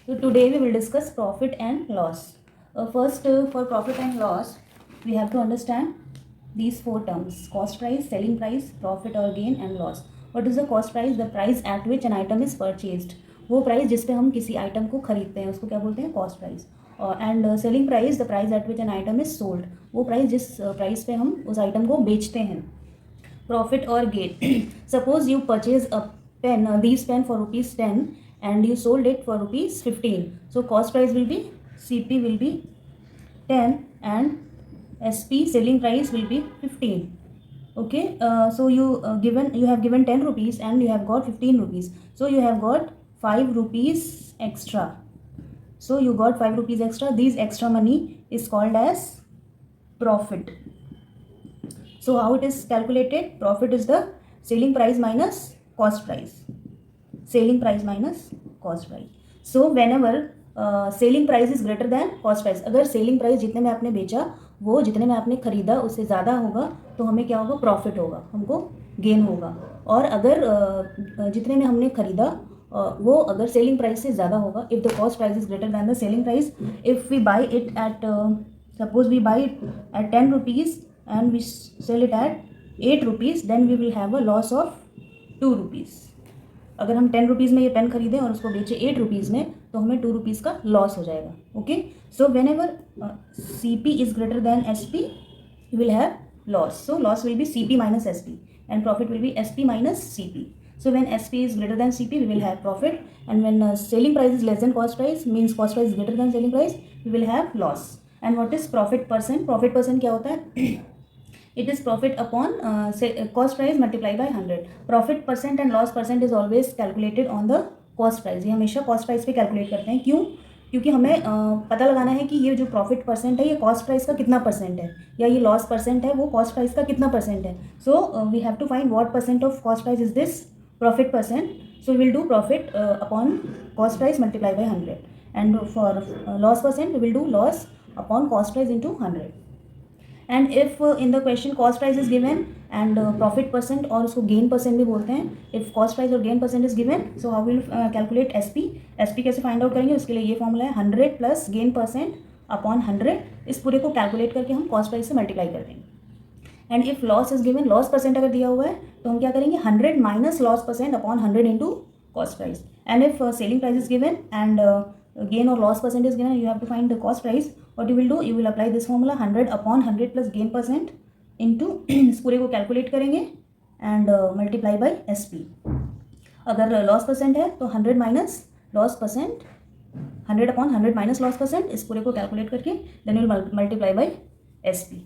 So today we will discuss profit and loss. First, for profit and loss, we have to understand these four terms: cost price, selling price, profit or gain, and loss. What is the cost price? The price at which an item is purchased. वो price जिस पे हम किसी item को खरीदते हैं उसको क्या बोलते हैं? Cost price. And selling price, the price at which an item is sold. वो प्राइस जिस प्राइस पे हम उस आइटम को बेचते हैं. Profit or gain. Suppose you purchase a pen, these pen for rupees 10 and you sold it for rupees 15. So cost price will be, CP will be 10 and SP selling price will be 15. Okay, so you have given 10 rupees and you have got 15 rupees. So you have got 5 rupees extra. So you got 5 rupees extra. These extra money is called as profit. So how it is calculated? Profit is the selling price minus cost price. Selling price minus cost price. So whenever selling price is greater than cost price, अगर selling price जितने में आपने बेचा वो जितने में आपने खरीदा उससे ज़्यादा होगा तो हमें क्या होगा? प्रॉफिट होगा, हमको गेन होगा. और अगर जितने में हमने खरीदा वो अगर सेलिंग प्राइस से ज़्यादा होगा, if the cost price is greater than the selling price, if we buy it at suppose we buy it at 10 rupees and we sell it at 8 rupees, then we will have a loss of 2 rupees. अगर हम 10 rupees में ये pen खरीदें और उसको बेचें 8 rupees में तो हमें 2 रुपीज़ का लॉस हो जाएगा. Okay, so when ever CP is greater then SP you will have loss. So loss will be CP minus SP and profit will be SP minus CP. So when SP is greater than CP we will have profit, and when selling price is less than cost price means cost price is greater than selling price, we will have loss. And what is profit percent? Profit percent क्या होता है? It is profit upon cost price multiplied by 100. Profit percent and loss percent is always calculated on the cost price. ये हमेशा cost price पे calculate करते हैं. क्यों? क्योंकि हमें पता लगाना है कि ये जो प्रॉफिट परसेंट है ये कॉस्ट प्राइस का कितना परसेंट है, या ये लॉस परसेंट है वो कॉस्ट प्राइस का कितना परसेंट है. So we have to find what percent of cost price is this profit percent. So will do profit upon cost price multiply by 100, and for loss percent we will do loss upon cost price into 100. And if in the question cost price is given and profit percent और उसको gain percent भी बोलते हैं, if cost price और gain percent is given, so how will calculate SP? SP कैसे find out करेंगे? उसके लिए ये फॉर्मूला है 100 plus gain percent upon 100. इस पूरे को कैलकुलेट करके हम कॉस्ट प्राइस से मल्टीप्लाई कर देंगे. And if loss is given, loss percent अगर दिया हुआ है तो हम क्या करेंगे? 100 minus loss percent upon 100 into cost price. And if selling price is given and gain or loss percent is given, you have to find the cost price. What you will do, you will apply this formula 100 upon 100 plus gain percent into इस पूरे को calculate करेंगे and multiply by SP. अगर loss percent है तो 100 minus loss percent, 100 upon 100 minus loss percent, इस पूरे को कैलकुलेट करके then will multiply by SP.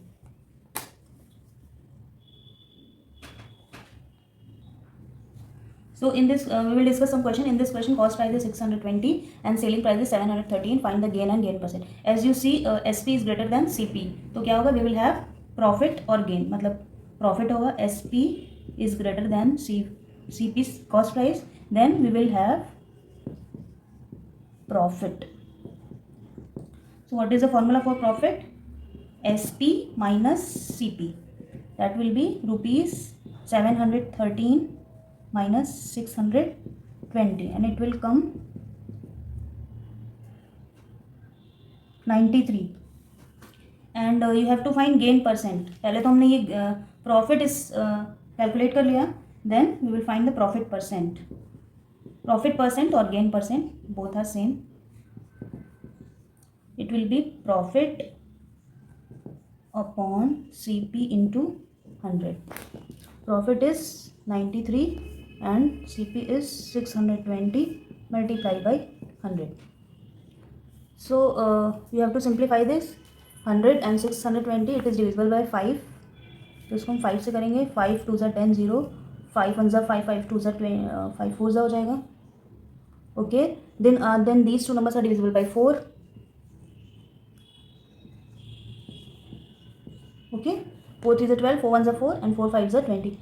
So in this we will discuss some question. In this question cost price is 620 and selling price is 713. Find the gain and gain percent. As you see SP is greater than CP, तो क्या होगा? We will have profit और gain. मतलब profit होगा SP is greater than CP's cost price, then we will have profit. So what is the formula for profit? SP minus CP. That will be rupees 713 minus 620 and it will come 93. and you have to find gain percent. पहले तो हमने ये profit इस calculate कर लिया, then we will find the profit percent. Profit percent और gain percent both are same. It will be profit upon CP into 100. Profit is 93 and CP is 620 multiplied by 100. So you have to simplify this. 100 and 620 it is divisible by 5. तो इसको हम 5 से करेंगे. 5 2 ज़ा 10 0, 5 1 ज़ा 5, 5 2 ज़ा 5 4 ज़ा हो जाएगा. Okay, then these two numbers are divisible by 4. Okay, 4 3 ज़ा 12, 4 1 ज़ा 4 and 4 5 ज़ा 20.